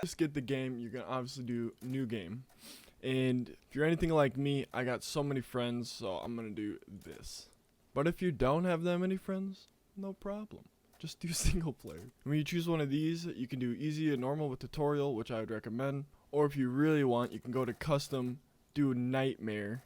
Just get the game, you're gonna obviously do new game. And if you're anything like me, I got so many friends, so I'm gonna do this. But if you don't have that many friends, no problem. Just do single player. When you choose one of these, you can do easy and normal with tutorial, which I would recommend. Or if you really want, you can go to custom, do nightmare,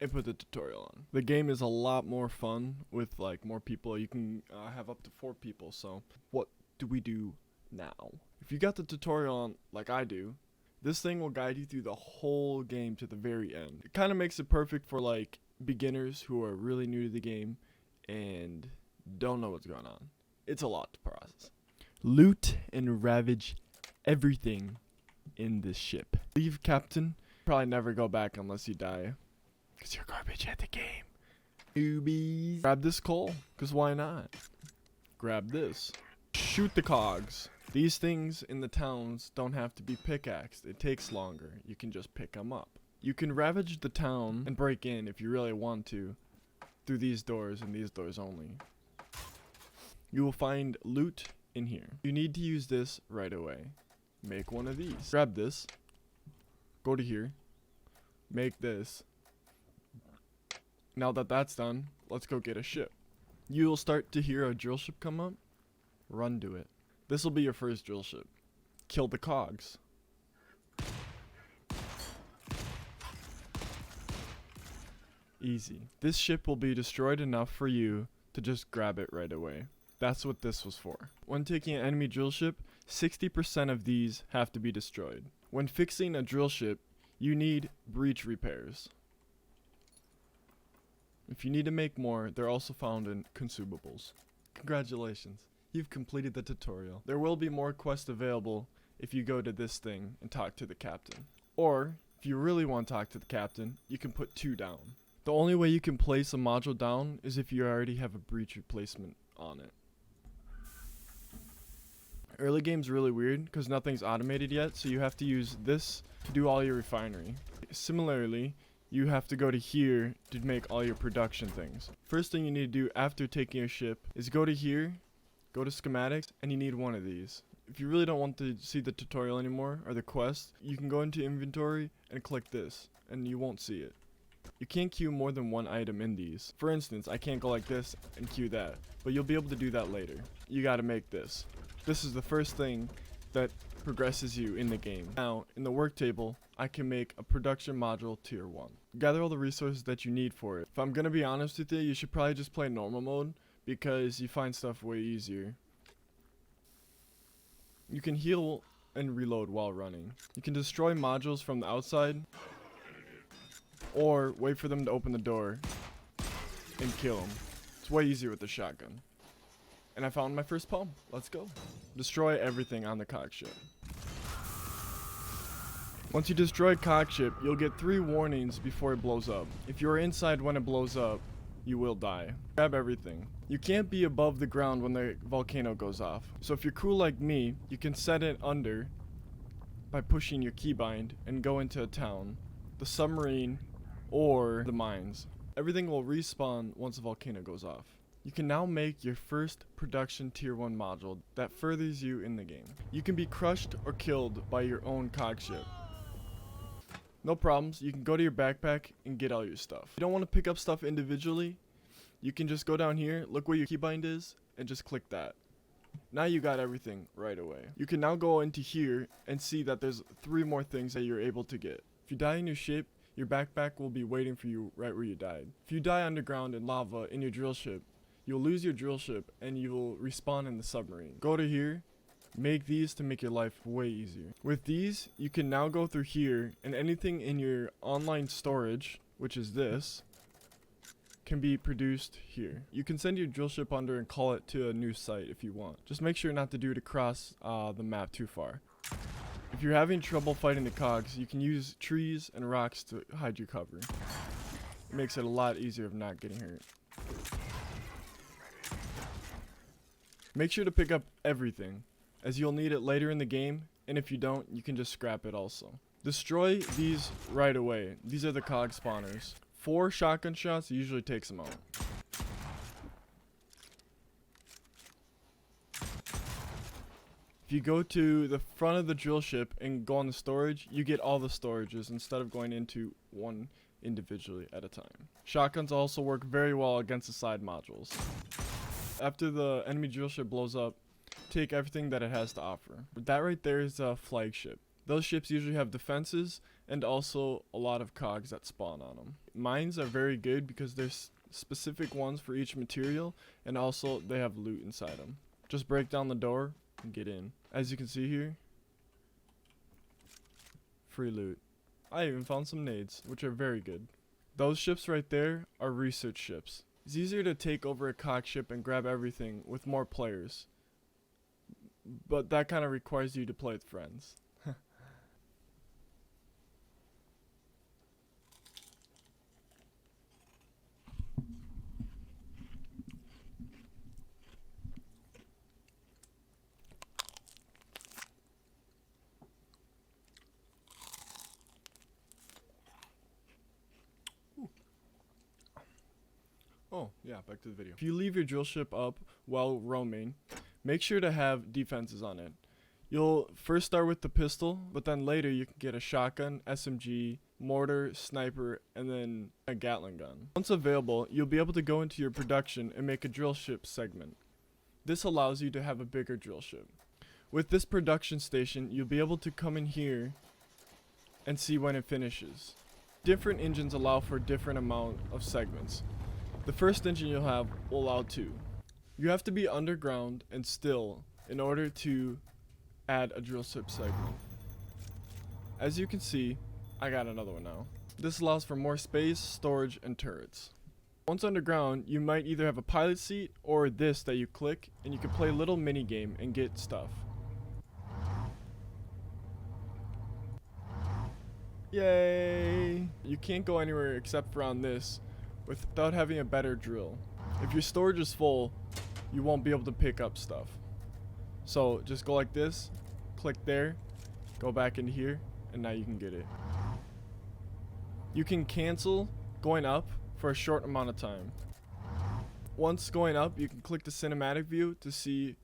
and put the tutorial on. The game is a lot more fun with like more people. You can have up to 4 people. So what do we do now? If you got the tutorial on like I do, this thing will guide you through the whole game to the very end. It kind of makes it perfect for like beginners who are really new to the game and don't know what's going on. It's a lot to process. Loot and ravage everything in this ship. Leave captain. Probably never go back unless you die, because you're garbage at the game. Oobies. Grab this coal, because why not? Grab this. Shoot the cogs. These things in the towns don't have to be pickaxed. It takes longer. You can just pick them up. You can ravage the town and break in if you really want to through these doors and these doors only. You will find loot in here. You need to use this right away. Make one of these. Grab this. Go to here. Make this. Now that that's done, let's go get a ship. You will start to hear a drill ship come up. Run to it. This will be your first drill ship. Kill the cogs. Easy. This ship will be destroyed enough for you to just grab it right away. That's what this was for. When taking an enemy drill ship, 60% of these have to be destroyed. When fixing a drill ship, you need breach repairs. If you need to make more, they're also found in consumables. Congratulations. You've completed the tutorial. There will be more quests available if you go to this thing and talk to the captain. Or, if you really want to talk to the captain, you can put 2 down. The only way you can place a module down is if you already have a breach replacement on it. Early game's really weird because nothing's automated yet, so you have to use this to do all your refinery. Similarly, you have to go to here to make all your production things. First thing you need to do after taking a ship is go to here, go to schematics, and you need one of these. If you really don't want to see the tutorial anymore, or the quest, you can go into inventory and click this, and you won't see it. You can't queue more than 1 item in these. For instance, I can't go like this and queue that, but you'll be able to do that later. You gotta make this. This is the first thing that progresses you in the game. Now, in the work table, I can make a production module tier 1. Gather all the resources that you need for it. If I'm gonna be honest with you, you should probably just play normal mode, because you find stuff way easier. You can heal and reload while running. You can destroy modules from the outside, or wait for them to open the door and kill them. It's way easier with the shotgun. And I found my first poem. Let's go. Destroy everything on the cog ship. Once you destroy cog ship, you'll get 3 warnings before it blows up. If you're inside when it blows up, you will die. Grab everything. You can't be above the ground when the volcano goes off. So if you're cool like me, you can set it under by pushing your keybind and go into a town, the submarine, or the mines. Everything will respawn once the volcano goes off. You can now make your first production tier 1 module that furthers you in the game. You can be crushed or killed by your own cog ship. No problems, you can go to your backpack and get all your stuff. If you don't want to pick up stuff individually, you can just go down here, look where your keybind is, and just click that. Now you got everything right away. You can now go into here and see that there's 3 more things that you're able to get. If you die in your ship, your backpack will be waiting for you right where you died. If you die underground in lava in your drill ship, you'll lose your drill ship and you will respawn in the submarine. Go to here, make these to make your life way easier. With these, you can now go through here, and anything in your online storage, which is this, can be produced here. You can send your drill ship under and call it to a new site if you want. Just make sure not to do it across the map too far. If you're having trouble fighting the cogs, you can use trees and rocks to hide your cover. It makes it a lot easier of not getting hurt. Make sure to pick up everything, as you'll need it later in the game, and if you don't, you can just scrap it also. Destroy these right away. These are the cog spawners. 4 shotgun shots usually takes them out. If you go to the front of the drill ship and go on the storage, you get all the storages instead of going into one individually at a time. Shotguns also work very well against the side modules. After the enemy drill ship blows up, take everything that it has to offer. That right there is a flagship. Those ships usually have defenses and also a lot of cogs that spawn on them. Mines are very good because there's specific ones for each material, and also they have loot inside them. Just break down the door and get in. As you can see here, free loot. I even found some nades, which are very good. Those ships right there are research ships. It's easier to take over a cog ship and grab everything with more players, but that kind of requires you to play with friends. Oh, yeah, back to the video. If you leave your drill ship up while roaming, make sure to have defenses on it. You'll first start with the pistol, but then later you can get a shotgun, SMG, mortar, sniper, and then a Gatling gun. Once available, you'll be able to go into your production and make a drill ship segment. This allows you to have a bigger drill ship. With this production station, you'll be able to come in here and see when it finishes. Different engines allow for a different amount of segments. The first engine you'll have will allow 2. You have to be underground and still in order to add a drill ship segment. As you can see, I got another one now. This allows for more space, storage, and turrets. Once underground, you might either have a pilot seat or this that you click, and you can play a little mini game and get stuff. Yay! You can't go anywhere except for on this without having a better drill. If your storage is full, you won't be able to pick up stuff. So just go like this, click there, go back into here, and now you can get it. You can cancel going up for a short amount of time. Once going up, you can click the cinematic view to see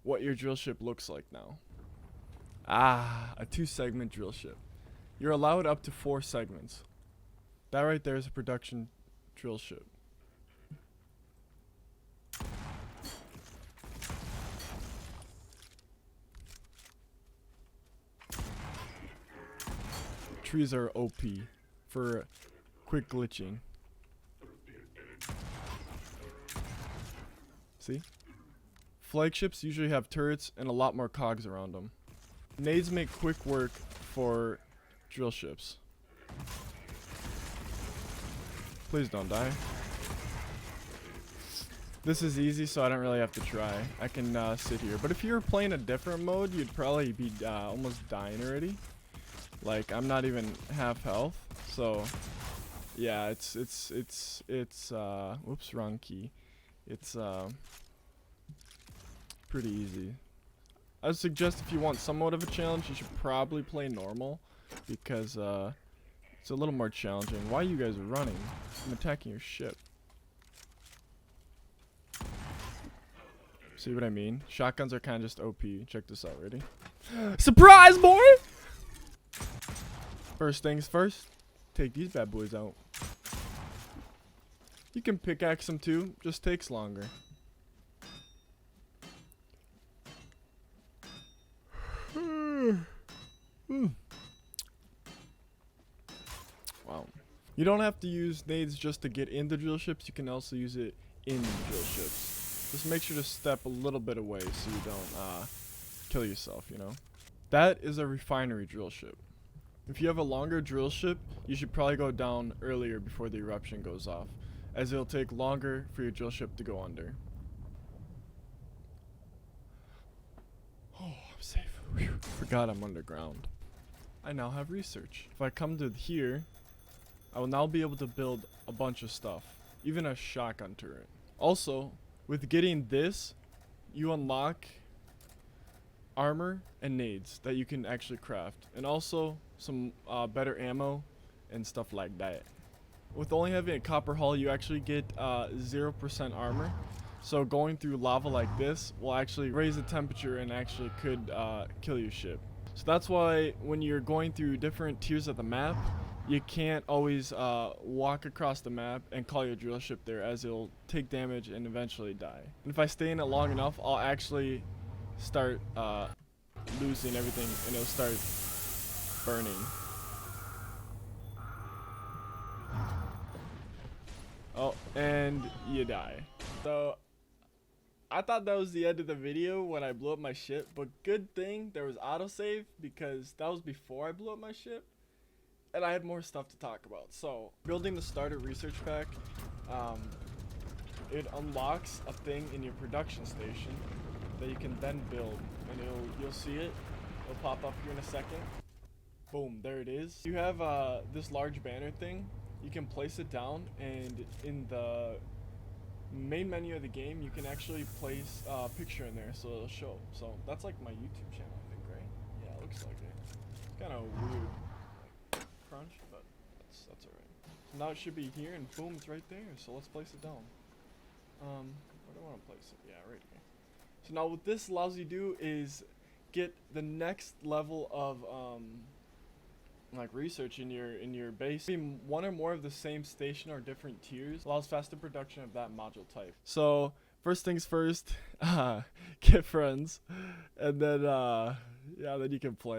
what your drill ship looks like now. Ah, a 2-segment drill ship. You're allowed up to 4 segments. That right there is a production drill ship. Trees are OP for quick glitching. See? Flagships usually have turrets and a lot more cogs around them. Nades make quick work for drill ships. Please don't die. This is easy, so I don't really have to try. I can sit here. But if you were playing a different mode, you'd probably be almost dying already. Like, I'm not even half health. So, yeah, it's whoops, wrong key. It's pretty easy. I would suggest if you want somewhat of a challenge, you should probably play normal, because it's a little more challenging. Why are you guys running? I'm attacking your ship. See what I mean? Shotguns are kind of just OP. Check this out. Ready? Surprise, boy! First things first, take these bad boys out. You can pickaxe them too, just takes longer. Wow. You don't have to use nades just to get into drill ships, you can also use it in drill ships. Just make sure to step a little bit away so you don't kill yourself, you know. That is a refinery drill ship. If you have a longer drill ship, you should probably go down earlier before the eruption goes off, as it'll take longer for your drill ship to go under. Oh, I'm safe. Whew. Forgot I'm underground. I now have research. If I come to here, I will now be able to build a bunch of stuff, even a shotgun turret. Also, with getting this, you unlock armor and nades that you can actually craft, and also some better ammo and stuff like that. With only having a copper hull, you actually get 0% armor, So going through lava like this will actually raise the temperature and actually could kill your ship. So that's why when you're going through different tiers of the map, you can't always walk across the map and call your drill ship there, as it'll take damage and eventually die. And if I stay in it long enough, I'll actually start losing everything and it'll start burning. Oh, and you die. So I thought that was the end of the video when I blew up my ship, but good thing there was autosave, because that was before I blew up my ship and I had more stuff to talk about. So building the starter research pack, it unlocks a thing in your production station that you can then build, and you'll see it. It'll pop up here in a second. Boom, there it is. You have this large banner thing. You can place it down, and in the main menu of the game, you can actually place a picture in there, so it'll show. So that's like my YouTube channel, I think, right? Yeah, it looks like it. It's kind of weird, like crunch, but that's alright. So now it should be here, and boom, it's right there. So let's place it down. Where do I want to place it? Yeah, right here. So now what this allows you to do is get the next level of like research in your base. One or more of the same station or different tiers allows faster production of that module type. So first things first, get friends, and then yeah, then you can play.